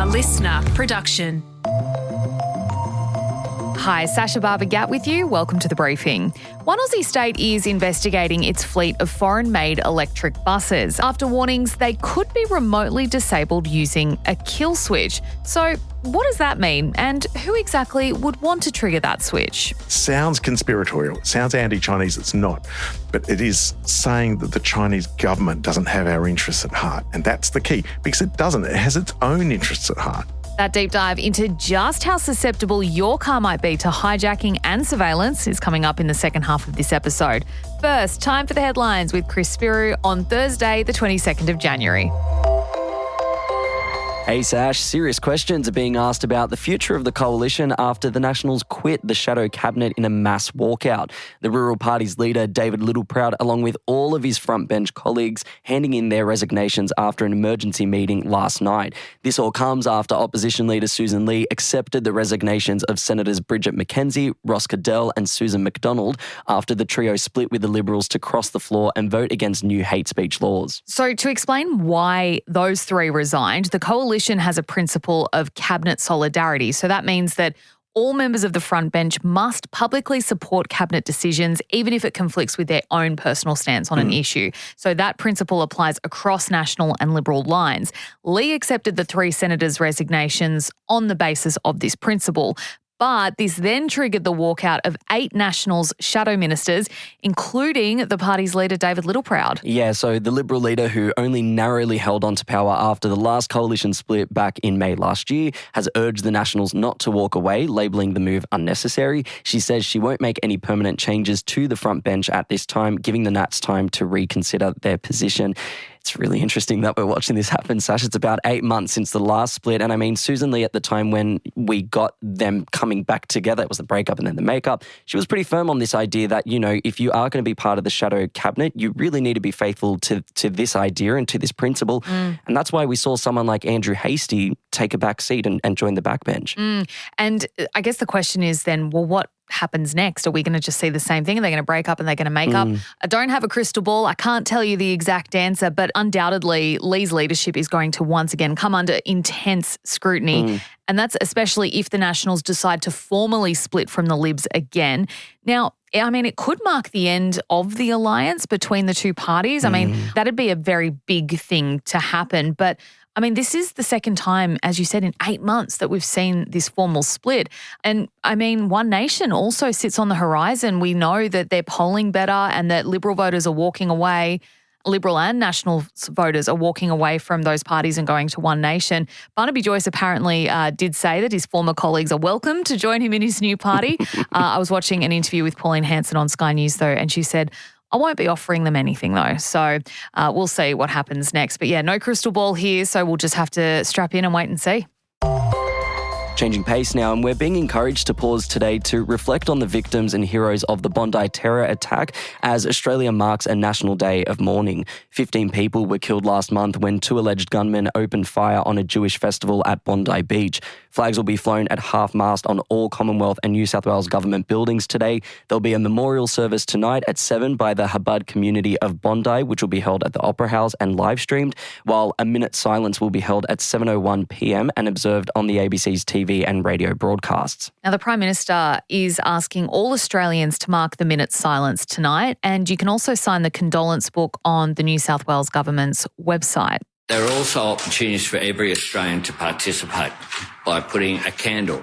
listener production. Hi, Sasha Barber-Gatt with you. Welcome to The Briefing. One Aussie state is investigating its fleet of foreign-made electric buses after warnings they could be remotely disabled using a kill switch. So what does that mean, and who exactly would want to trigger that switch? Sounds conspiratorial, sounds anti-Chinese, it's not. But it is saying that the Chinese government doesn't have our interests at heart. And that's the key, because it doesn't. It has its own interests at heart. That deep dive into just how susceptible your car might be to hijacking and surveillance is coming up in the second half of this episode. First, time for the headlines with Chris Spyrou on Thursday, the 22nd of January. Hey Sash, serious questions are being asked about the future of the coalition after the Nationals quit the shadow cabinet in a mass walkout. The rural party's leader, David Littleproud, along with all of his front bench colleagues, handing in their resignations after an emergency meeting last night. This all comes after opposition leader Susan Lee accepted the resignations of Senators Bridget McKenzie, Ross Cadell and Susan McDonald after the trio split with the Liberals to cross the floor and vote against new hate speech laws. So to explain why those three resigned, the coalition has a principle of cabinet solidarity. So that means that all members of the front bench must publicly support cabinet decisions, even if it conflicts with their own personal stance on an issue. So that principle applies across national and Liberal lines. Lee accepted the three senators' resignations on the basis of this principle. But this then triggered the walkout of 8 Nationals shadow ministers, including the party's leader, David Littleproud. Yeah, so the Liberal leader, who only narrowly held on to power after the last coalition split back in May last year, has urged the Nationals not to walk away, labelling the move unnecessary. She says she won't make any permanent changes to the front bench at this time, giving the Nats time to reconsider their position. It's really interesting that we're watching this happen, Sash. It's about 8 months since the last split. And I mean, Susan Lee at the time when we got them coming back together, it was the breakup and then the makeup, she was pretty firm on this idea that, you know, if you are going to be part of the shadow cabinet, you really need to be faithful to this idea and to this principle. And that's why we saw someone like Andrew Hastie take a back seat and join the backbench. And I guess the question is then, well, what happens next? Are we going to just see the same thing? Are they going to break up and they're going to make up? I don't have a crystal ball. I can't tell you the exact answer, but undoubtedly Lee's leadership is going to once again come under intense scrutiny. And that's especially if the Nationals decide to formally split from the Libs again. Now, I mean, it could mark the end of the alliance between the two parties. I mean, that'd be a very big thing to happen. But I mean, this is the second time, as you said, in 8 months that we've seen this formal split. And I mean, One Nation also sits on the horizon. We know that they're polling better and that Liberal voters are walking away. Liberal and National voters are walking away from those parties and going to One Nation. Barnaby Joyce apparently did say that his former colleagues are welcome to join him in his new party. I was watching an interview with Pauline Hanson on Sky News, though, and she said, I won't be offering them anything, though. So we'll see what happens next. But yeah, no crystal ball here, so we'll just have to strap in and wait and see. Changing pace now, and we're being encouraged to pause today to reflect on the victims and heroes of the Bondi terror attack as Australia marks a National Day of Mourning. 15 people were killed last month when 2 alleged gunmen opened fire on a Jewish festival at Bondi Beach. Flags will be flown at half-mast on all Commonwealth and New South Wales government buildings today. There'll be a memorial service tonight at 7 by the Chabad community of Bondi, which will be held at the Opera House and live-streamed, while a minute silence will be held at 7:01 p.m. and observed on the ABC's TV and radio broadcasts. Now, the Prime Minister is asking all Australians to mark the minute's silence tonight, and you can also sign the condolence book on the New South Wales Government's website. There are also opportunities for every Australian to participate by putting a candle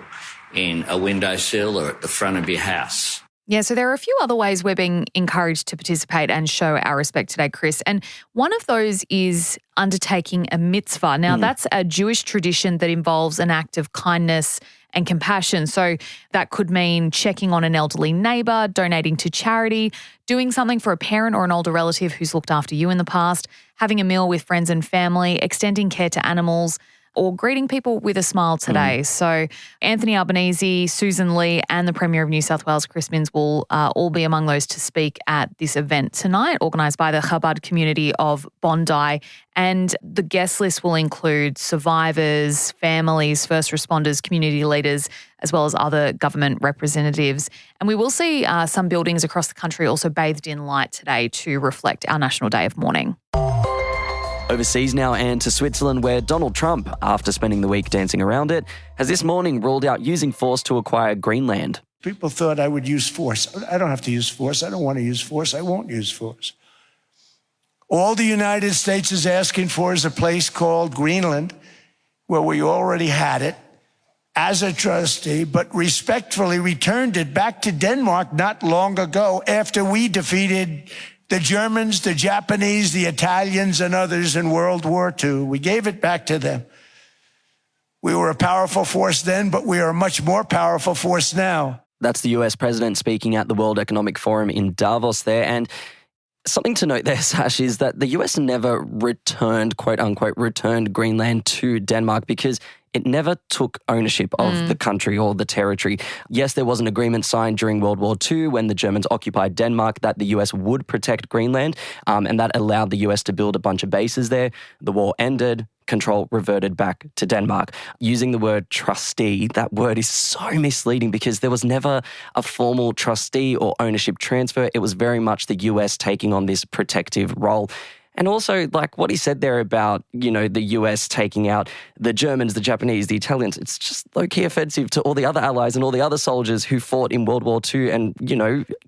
in a windowsill or at the front of your house. Yeah, so there are a few other ways we're being encouraged to participate and show our respect today, Chris. And one of those is undertaking a mitzvah. Now, that's a Jewish tradition that involves an act of kindness and compassion. So that could mean checking on an elderly neighbour, donating to charity, doing something for a parent or an older relative who's looked after you in the past, having a meal with friends and family, extending care to animals, or greeting people with a smile today. So Anthony Albanese, Susan Lee and the Premier of New South Wales, Chris Minns, will all be among those to speak at this event tonight, organised by the Chabad community of Bondi. And the guest list will include survivors, families, first responders, community leaders, as well as other government representatives. And we will see some buildings across the country also bathed in light today to reflect our National Day of Mourning. Overseas now and to Switzerland, where Donald Trump, after spending the week dancing around it, has this morning ruled out using force to acquire Greenland. People thought I would use force. I don't have to use force. I don't want to use force. I won't use force. All the United States is asking for is a place called Greenland, where we already had it, as a trustee, but respectfully returned it back to Denmark not long ago after we defeated the Germans, the Japanese, the Italians, and others in World War II. We gave it back to them. We were a powerful force then, but we are a much more powerful force now. That's the US president speaking at the World Economic Forum in Davos there. And something to note there, Sash, is that the US never returned, quote unquote, returned Greenland to Denmark because it never took ownership of the country or the territory. Yes, there was an agreement signed during World War II when the Germans occupied Denmark that the US would protect Greenland, and that allowed the US to build a bunch of bases there. The war ended. Control reverted back to Denmark. Using the word trustee, that word is so misleading because there was never a formal trustee or ownership transfer. It was very much the US taking on this protective role. And also, like what he said there about, the US taking out the Germans, the Japanese, the Italians, it's just low-key offensive to all the other allies and all the other soldiers who fought in World War II and,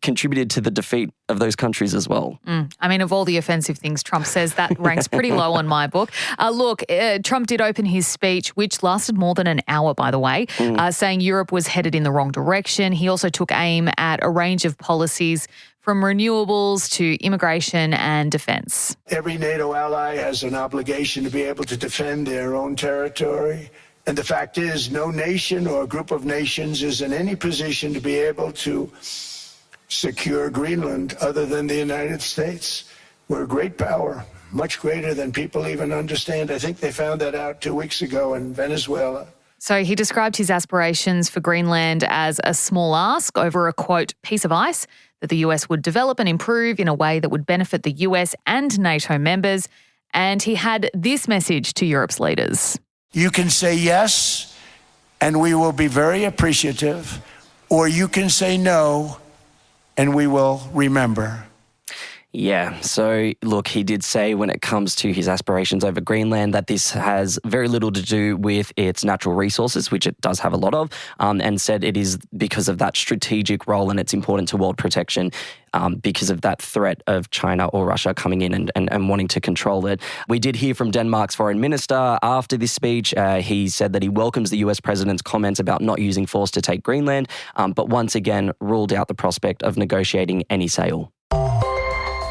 contributed to the defeat of those countries as well. I mean, of all the offensive things Trump says, that ranks pretty low on my book. Trump did open his speech, which lasted more than an hour, by the way, saying Europe was headed in the wrong direction. He also took aim at a range of policies from renewables to immigration and defence. Every NATO ally has an obligation to be able to defend their own territory. And the fact is, no nation or group of nations is in any position to be able to secure Greenland other than the United States. We're a great power, much greater than people even understand. I think they found that out 2 weeks ago in Venezuela. So he described his aspirations for Greenland as a small ask over a, quote, piece of ice that the US would develop and improve in a way that would benefit the US and NATO members. And he had this message to Europe's leaders. You can say yes, and we will be very appreciative, or you can say no, and we will remember. Yeah, so look, he did say when it comes to his aspirations over Greenland that this has very little to do with its natural resources, which it does have a lot of, and said it is because of that strategic role and it's important to world protection because of that threat of China or Russia coming in and wanting to control it. We did hear from Denmark's foreign minister after this speech. He said that he welcomes the US president's comments about not using force to take Greenland, but once again ruled out the prospect of negotiating any sale.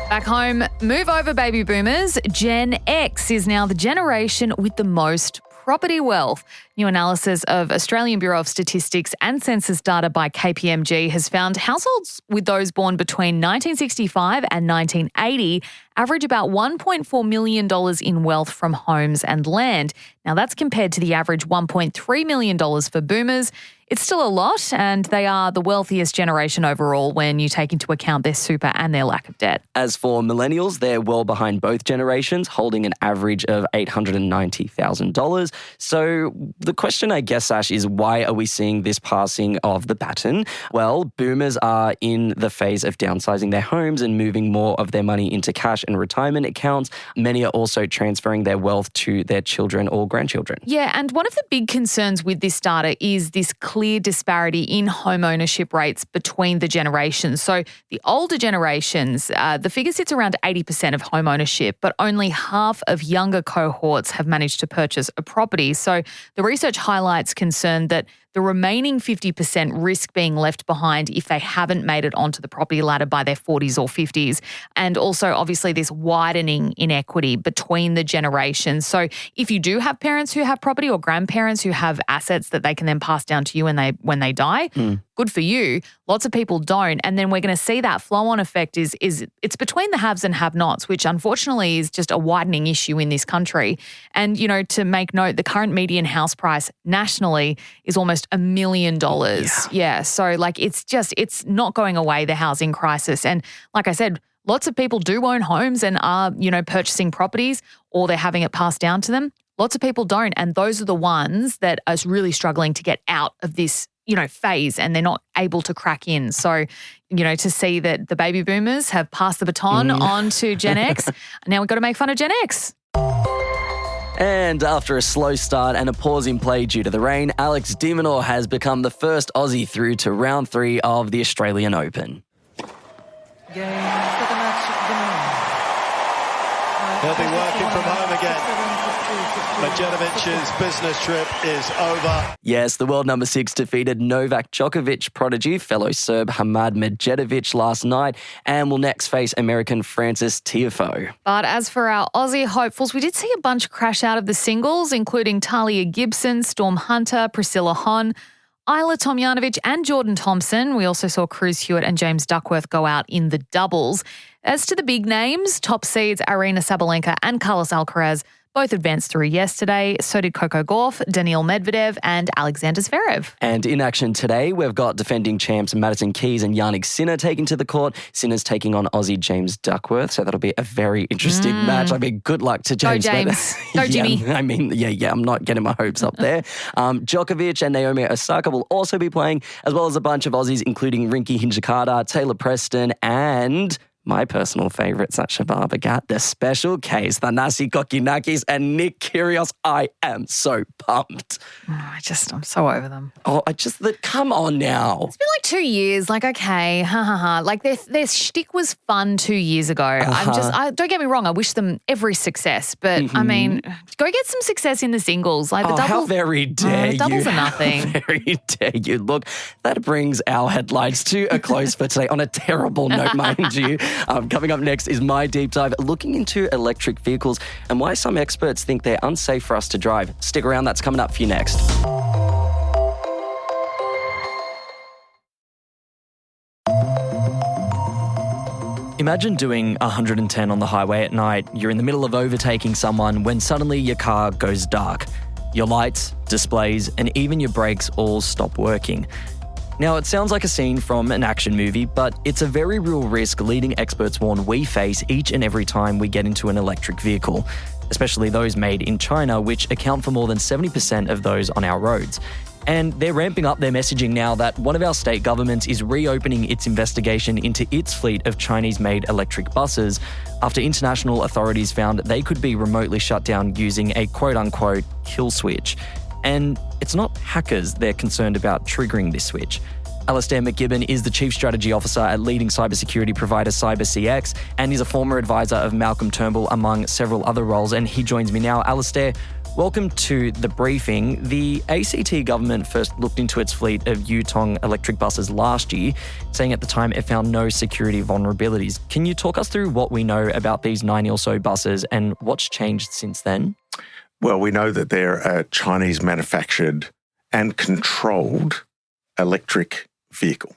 Back home, move over baby boomers. Gen X is now the generation with the most property wealth. New analysis of Australian Bureau of Statistics and census data by KPMG has found households with those born between 1965 and 1980 average about $1.4 million in wealth from homes and land. Now, that's compared to the average $1.3 million for boomers. It's still a lot, and they are the wealthiest generation overall when you take into account their super and their lack of debt. As for millennials, they're well behind both generations, holding an average of $890,000. So the question, I guess, Ash, is why are we seeing this passing of the baton? Well, boomers are in the phase of downsizing their homes and moving more of their money into cash and retirement accounts. Many are also transferring their wealth to their children or grandchildren. Yeah, and one of the big concerns with this data is this clear disparity in home ownership rates between the generations. So the older generations, the figure sits around 80% of home ownership, but only half of younger cohorts have managed to purchase a property. So the research highlights concern that the remaining 50% risk being left behind if they haven't made it onto the property ladder by their 40s or 50s. And also, obviously, this widening inequity between the generations. So if you do have parents who have property or grandparents who have assets that they can then pass down to you when they die, good for you. Lots of people don't. And then we're going to see that flow-on effect is it's between the haves and have-nots, which unfortunately is just a widening issue in this country. And, to make note, the current median house price nationally is almost $1 million. Yeah. So it's not going away, the housing crisis. And like I said, lots of people do own homes and are, purchasing properties or they're having it passed down to them. Lots of people don't. And those are the ones that are really struggling to get out of this, phase, and they're not able to crack in. So, to see that the baby boomers have passed the baton on to Gen X, now we've got to make fun of Gen X. And after a slow start and a pause in play due to the rain, Alex De Minaur has become the first Aussie through to round 3 of the Australian Open. He'll be working from home again. Medvedevic's business trip is over. Yes, the world number 6 defeated Novak Djokovic prodigy, fellow Serb Hamad Medvedevic last night, and will next face American Frances Tiafoe. But as for our Aussie hopefuls, we did see a bunch crash out of the singles, including Talia Gibson, Storm Hunter, Priscilla Hon, Isla Tomjanovic and Jordan Thompson. We also saw Cruz Hewitt and James Duckworth go out in the doubles. As to the big names, top seeds Arina Sabalenka and Carlos Alcaraz both advanced through yesterday. So did Coco Gauff, Daniil Medvedev and Alexander Zverev. And in action today, we've got defending champs Madison Keys and Yannick Sinner taking to the court. Sinner's taking on Aussie James Duckworth, so that'll be a very interesting match. I mean, good luck to James. Go James. Go Jimmy. I'm not getting my hopes up there. Djokovic and Naomi Osaka will also be playing, as well as a bunch of Aussies, including Rinky Hinjikata, Taylor Preston and my personal favourite, Sasha Barbagat, the special case, Thanasi Kokinakis and Nick Kyrgios. I am so pumped. I'm so over them. Come on now. It's been like 2 years, okay, Like their shtick was fun 2 years ago. Don't get me wrong, I wish them every success, but I mean, go get some success in the singles. Like the doubles. How very dare you. The doubles are nothing. How very dare you. Look, that brings our headlines to a close for today on a terrible note, mind you. Coming up next is my deep dive looking into electric vehicles and why some experts think they're unsafe for us to drive. Stick around, that's coming up for you next. Imagine doing 110 on the highway at night. You're in the middle of overtaking someone when suddenly your car goes dark. Your lights, displays, and even your brakes all stop working. Now, it sounds like a scene from an action movie, but it's a very real risk leading experts warn we face each and every time we get into an electric vehicle, especially those made in China, which account for more than 70% of those on our roads. And they're ramping up their messaging now that one of our state governments is reopening its investigation into its fleet of Chinese-made electric buses after international authorities found they could be remotely shut down using a quote-unquote kill switch. And it's not hackers they're concerned about triggering this switch. Alastair MacGibbon is the Chief Strategy Officer at leading cybersecurity provider CyberCX and is a former advisor of Malcolm Turnbull, among several other roles. And he joins me now. Alastair, welcome to the briefing. The ACT government first looked into its fleet of Yutong electric buses last year, saying at the time it found no security vulnerabilities. Can you talk us through what we know about these 90 or so buses and what's changed since then? Well, we know that they're a Chinese manufactured and controlled electric vehicle.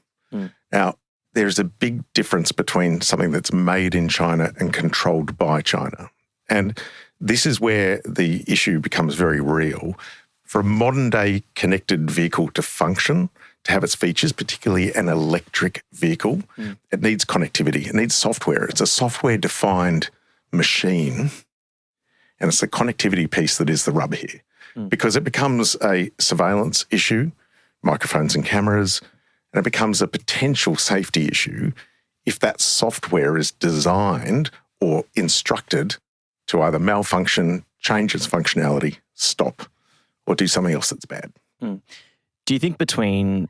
Now, there's a big difference between something that's made in China and controlled by China. And this is where the issue becomes very real. For a modern day connected vehicle to function, to have its features, particularly an electric vehicle, it needs connectivity. It needs software. It's a software-defined machine. And it's the connectivity piece that is the rub here, because it becomes a surveillance issue, microphones and cameras, and it becomes a potential safety issue if that software is designed or instructed to either malfunction, change its functionality, stop, or do something else that's bad. Do you think between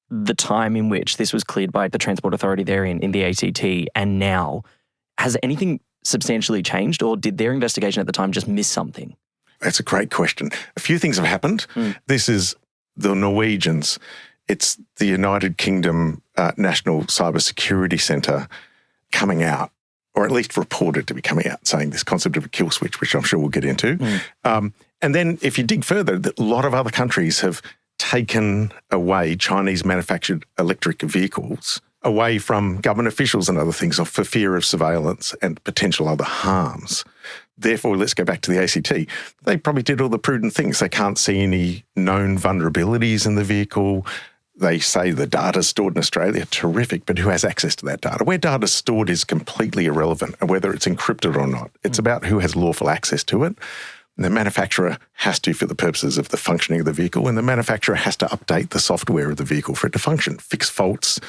the time in which this was cleared by the Transport Authority there in the ACT and now, has anything substantially changed, or did their investigation at the time just miss something? That's a great question. A few things have happened. This is the Norwegians. It's the United Kingdom National Cybersecurity Centre coming out, or at least reported to be coming out, saying this concept of a kill switch, which I'm sure we'll get into. And then if you dig further, a lot of other countries have taken away Chinese manufactured electric vehicles away from government officials and other things for fear of surveillance and potential other harms. Therefore, let's go back to the ACT. They probably did all the prudent things. They can't see any known vulnerabilities in the vehicle. They say the data stored in Australia, terrific, but who has access to that data? Where data is stored is completely irrelevant, and whether it's encrypted or not. It's about who has lawful access to it. And the manufacturer has to, for the purposes of the functioning of the vehicle, and the manufacturer has to update the software of the vehicle for it to function, fix faults,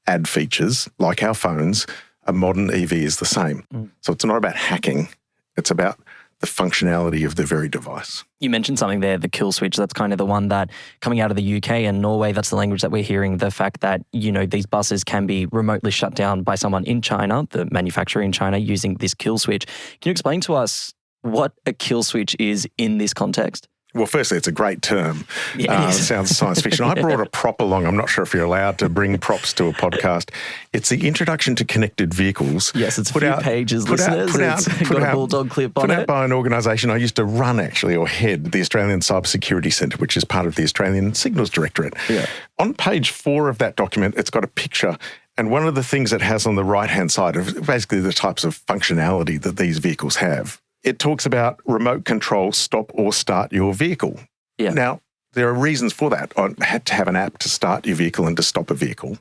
add features. Like our phones, a modern EV is the same. So it's not about hacking. It's about the functionality of the very device. You mentioned something there, the kill switch. That's kind of the one that coming out of the UK and Norway, that's the language that we're hearing, the fact that, these buses can be remotely shut down by someone in China, the manufacturer in China, using this kill switch. Can you explain to us what a kill switch is in this context? Well, firstly, it's a great term. Yeah, it sounds science fiction. I brought a prop along. I'm not sure if you're allowed to bring props to a podcast. It's the Introduction to Connected Vehicles. Yes, it's a few pages, listeners. It's got a bulldog clip on it. Put out by an organisation I used to run, actually, or head, the Australian CyberCX Centre, which is part of the Australian Signals Directorate. Yeah. On page 4 of that document, it's got a picture. And one of the things it has on the right-hand side of basically the types of functionality that these vehicles have, it talks about remote control, stop or start your vehicle. Yeah. Now, there are reasons for that. I had to have an app to start your vehicle and to stop a vehicle.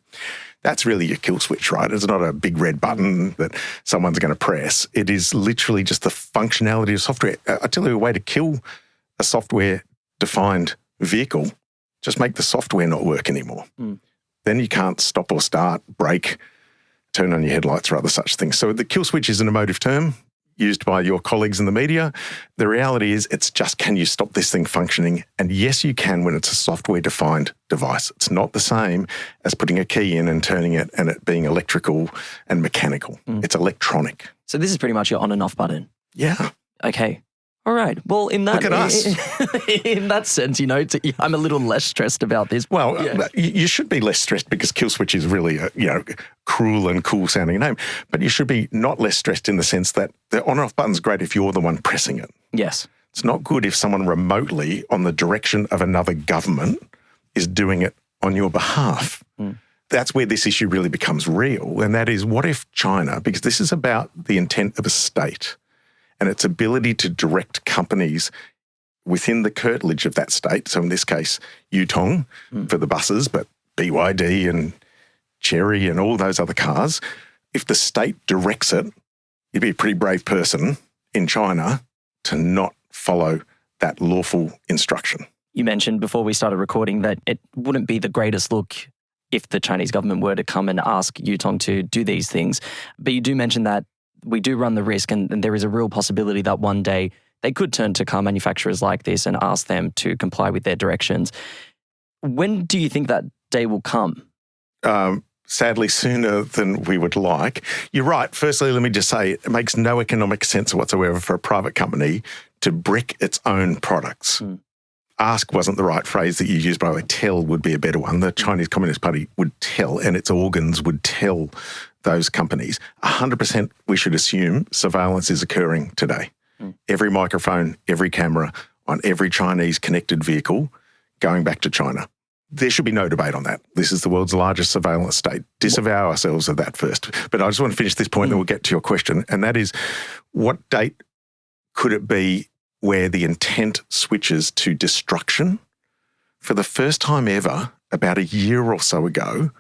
That's really your kill switch, right? It's not a big red button that someone's going to press. It is literally just the functionality of software. I tell you a way to kill a software-defined vehicle, just make the software not work anymore. Then you can't stop or start, brake, turn on your headlights or other such things. So the kill switch is an emotive term used by your colleagues in the media. The reality is it's just, can you stop this thing functioning? And yes, you can when it's a software-defined device. It's not the same as putting a key in and turning it and it being electrical and mechanical. It's electronic. So this is pretty much your on and off button. Yeah. Okay. All right. Well, in that, Look at us. In that sense, I'm a little less stressed about this. Well, you should be less stressed because kill switch is really a cruel and cool sounding name. But you should be not less stressed in the sense that the on and off button's great if you're the one pressing it. Yes. It's not good if someone remotely on the direction of another government is doing it on your behalf. That's where this issue really becomes real. And that is, what if China, because this is about the intent of a state and its ability to direct companies within the curtilage of that state. So in this case, Yutong for the buses, but BYD and Chery and all those other cars. If the state directs it, you'd be a pretty brave person in China to not follow that lawful instruction. You mentioned before we started recording that it wouldn't be the greatest look if the Chinese government were to come and ask Yutong to do these things. But you do mention that we do run the risk and there is a real possibility that one day they could turn to car manufacturers like this and ask them to comply with their directions. When do you think that day will come? Sadly, sooner than we would like. You're right. Firstly, let me just say it makes no economic sense whatsoever for a private company to brick its own products. Ask wasn't the right phrase that you used, by the way. Tell would be a better one. The Chinese Communist Party would tell, and its organs would tell those companies. 100% we should assume surveillance is occurring today. Every microphone, every camera on every Chinese connected vehicle going back to China. There should be no debate on that. This is the world's largest surveillance state. Disavow ourselves of that first. But I just want to finish this point, then we'll get to your question, and that is, what date could it be where the intent switches to destruction? For the first time ever, about a year or so ago,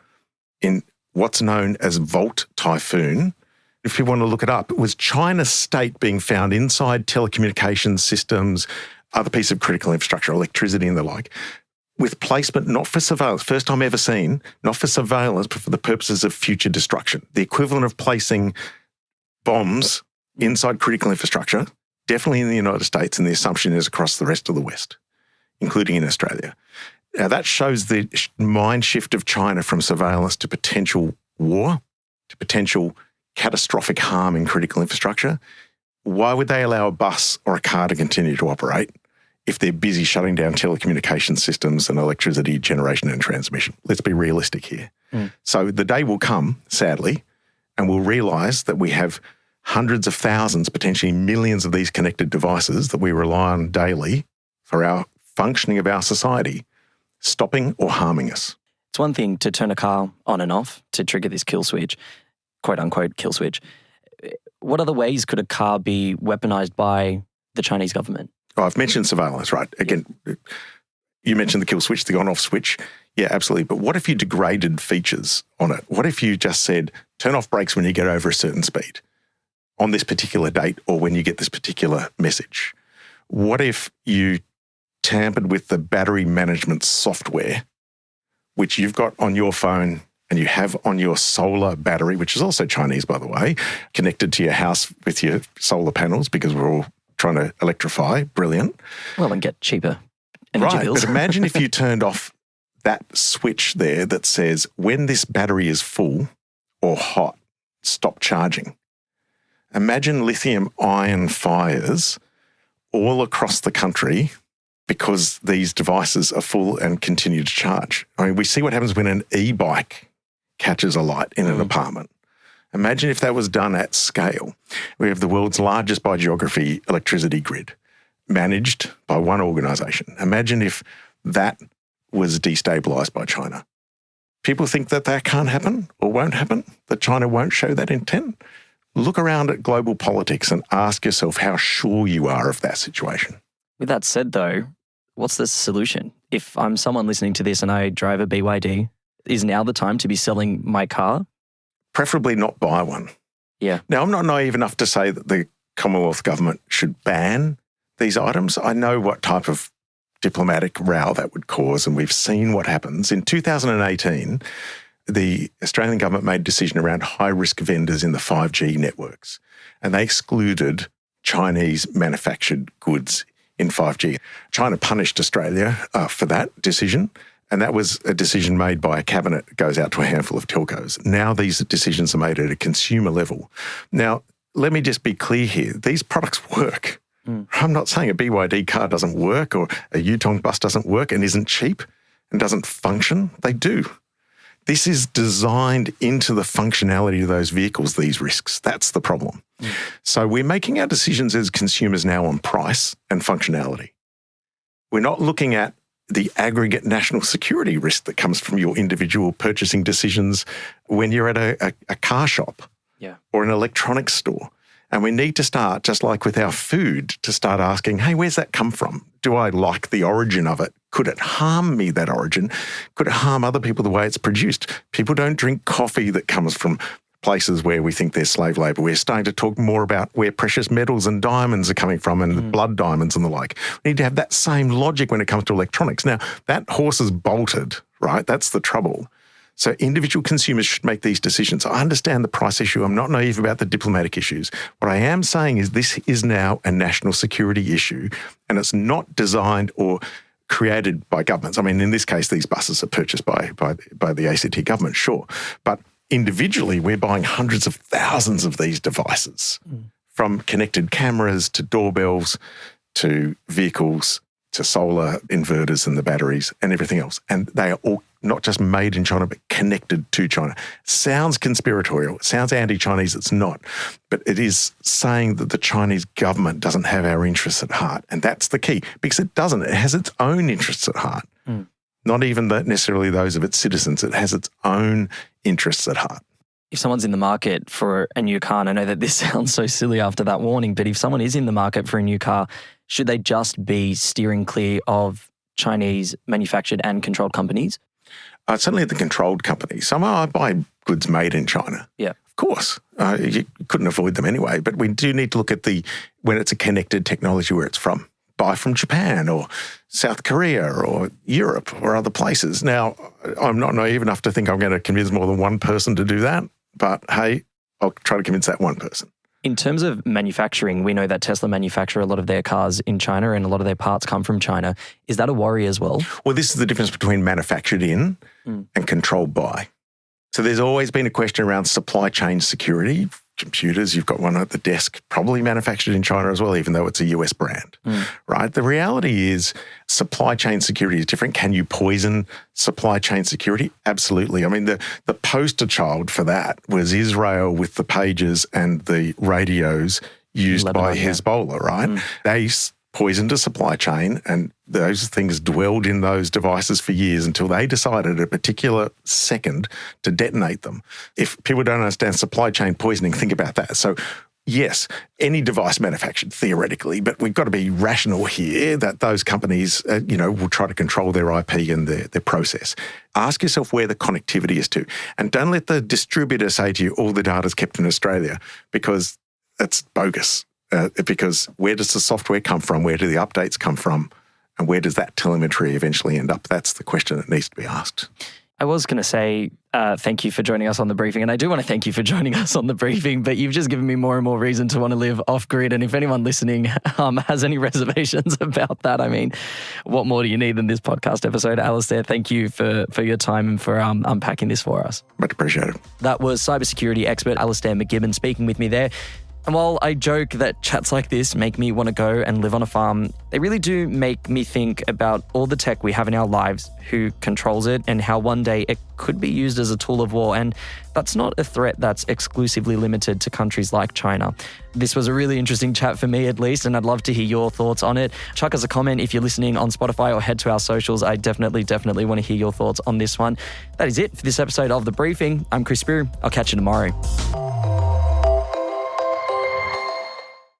in what's known as Volt Typhoon, if you want to look it up, it was China's state being found inside telecommunications systems, other pieces of critical infrastructure, electricity and the like, with placement not for surveillance, first time ever seen, not for surveillance, but for the purposes of future destruction. The equivalent of placing bombs inside critical infrastructure, definitely in the United States, and the assumption is across the rest of the West, including in Australia. Now, that shows the mind shift of China from surveillance to potential war, to potential catastrophic harm in critical infrastructure. Why would they allow a bus or a car to continue to operate if they're busy shutting down telecommunication systems and electricity generation and transmission? Let's be realistic here. So the day will come, sadly, and we'll realise that we have hundreds of thousands, potentially millions of these connected devices that we rely on daily for our functioning of our society, stopping or harming us. It's one thing to turn a car on and off to trigger this kill switch, quote unquote kill switch. What other ways could a car be weaponized by the Chinese government? Oh, I've mentioned surveillance, right? Again, you mentioned the kill switch, the on-off switch. Yeah, absolutely. But what if you degraded features on it? What if you just said, turn off brakes when you get over a certain speed on this particular date or when you get this particular message? What if you tampered with the battery management software, which you've got on your phone and you have on your solar battery, which is also Chinese, by the way, connected to your house with your solar panels, because we're all trying to electrify. Brilliant. Well, and get cheaper energy Right, bills. but imagine if you turned off that switch there that says, when this battery is full or hot, stop charging. Imagine lithium-ion fires all across the country because these devices are full and continue to charge. I mean, we see what happens when an e-bike catches a light in an apartment. Imagine if that was done at scale. We have the world's largest by geography electricity grid managed by one organisation. Imagine if that was destabilised by China. People think that that can't happen or won't happen, that China won't show that intent. Look around at global politics and ask yourself how sure you are of that situation. With that said, though, what's the solution? If I'm someone listening to this and I drive a BYD, is now the time to be selling my car? Preferably not buy one. Yeah. Now, I'm not naive enough to say that the Commonwealth government should ban these items. I know what type of diplomatic row that would cause, and we've seen what happens. In 2018, the Australian government made a decision around high-risk vendors in the 5G networks, and they excluded Chinese manufactured goods in 5G. China punished Australia for that decision, and that was a decision made by a cabinet that goes out to a handful of telcos. Now these decisions are made at a consumer level. Now, let me just be clear here. These products work. I'm not saying a BYD car doesn't work or a Yutong bus doesn't work and isn't cheap and doesn't function. They do. This is designed into the functionality of those vehicles, these risks. That's the problem. So we're making our decisions as consumers now on price and functionality. We're not looking at the aggregate national security risk that comes from your individual purchasing decisions when you're at a car shop or an electronics store. And we need to start, just like with our food, to start asking, hey, where's that come from? Do I like the origin of it? Could it harm me, that origin? Could it harm other people the way it's produced? People don't drink coffee that comes from places where we think there's slave labour. We're starting to talk more about where precious metals and diamonds are coming from and blood diamonds and the like. We need to have that same logic when it comes to electronics. Now, that horse is bolted, right? That's the trouble. So individual consumers should make these decisions. I understand the price issue. I'm not naive about the diplomatic issues. What I am saying is this is now a national security issue, and it's not designed or created by governments. I mean, in this case, these buses are purchased by the ACT government, sure. But individually, we're buying hundreds of thousands of these devices, from connected cameras to doorbells to vehicles to solar inverters and the batteries and everything else. And they are all not just made in China, but connected to China. Sounds conspiratorial. It sounds anti-Chinese. It's not. But it is saying that the Chinese government doesn't have our interests at heart. And that's the key, because it doesn't. It has its own interests at heart. Not even necessarily those of its citizens. It has its own interests at heart. If someone's in the market for a new car, and I know that this sounds so silly after that warning, but if someone is in the market for a new car, should they just be steering clear of Chinese manufactured and controlled companies? Certainly the controlled companies. Some I buy goods made in China. Yeah. Of course. You couldn't avoid them anyway, but we do need to look at when it's a connected technology, where it's from. Buy from Japan or South Korea or Europe or other places. Now, I'm not naive enough to think I'm going to convince more than one person to do that, but hey, I'll try to convince that one person. In terms of manufacturing, we know that Tesla manufacture a lot of their cars in China and a lot of their parts come from China. Is that a worry as well? Well, this is the difference between manufactured in and controlled by. So there's always been a question around supply chain security. Computers, you've got one at the desk, probably manufactured in China as well, even though it's a US brand, right? The reality is supply chain security is different. Can you poison supply chain security? Absolutely. I mean, the poster child for that was Israel with the pagers and the radios used by Hezbollah, right? They poisoned a supply chain, and those things dwelled in those devices for years until they decided at a particular second to detonate them. If people don't understand supply chain poisoning, think about that. So yes, any device manufactured theoretically, but we've got to be rational here that those companies, will try to control their IP and their process. Ask yourself where the connectivity is to, and don't let the distributor say to you, all the data is kept in Australia, because that's bogus. Because where does the software come from? Where do the updates come from? And where does that telemetry eventually end up? That's the question that needs to be asked. I was going to say thank you for joining us on the briefing. And I do want to thank you for joining us on the briefing, but you've just given me more and more reason to want to live off-grid. And if anyone listening has any reservations about that, I mean, what more do you need than this podcast episode? Alastair, thank you for your time and for unpacking this for us. Much appreciated. That was cybersecurity expert Alastair MacGibbon speaking with me there. And while I joke that chats like this make me want to go and live on a farm, they really do make me think about all the tech we have in our lives, who controls it, and how one day it could be used as a tool of war. And that's not a threat that's exclusively limited to countries like China. This was a really interesting chat for me, at least, and I'd love to hear your thoughts on it. Chuck us a comment if you're listening on Spotify, or head to our socials. I definitely want to hear your thoughts on this one. That is it for this episode of The Briefing. I'm Chris Spyrou. I'll catch you tomorrow.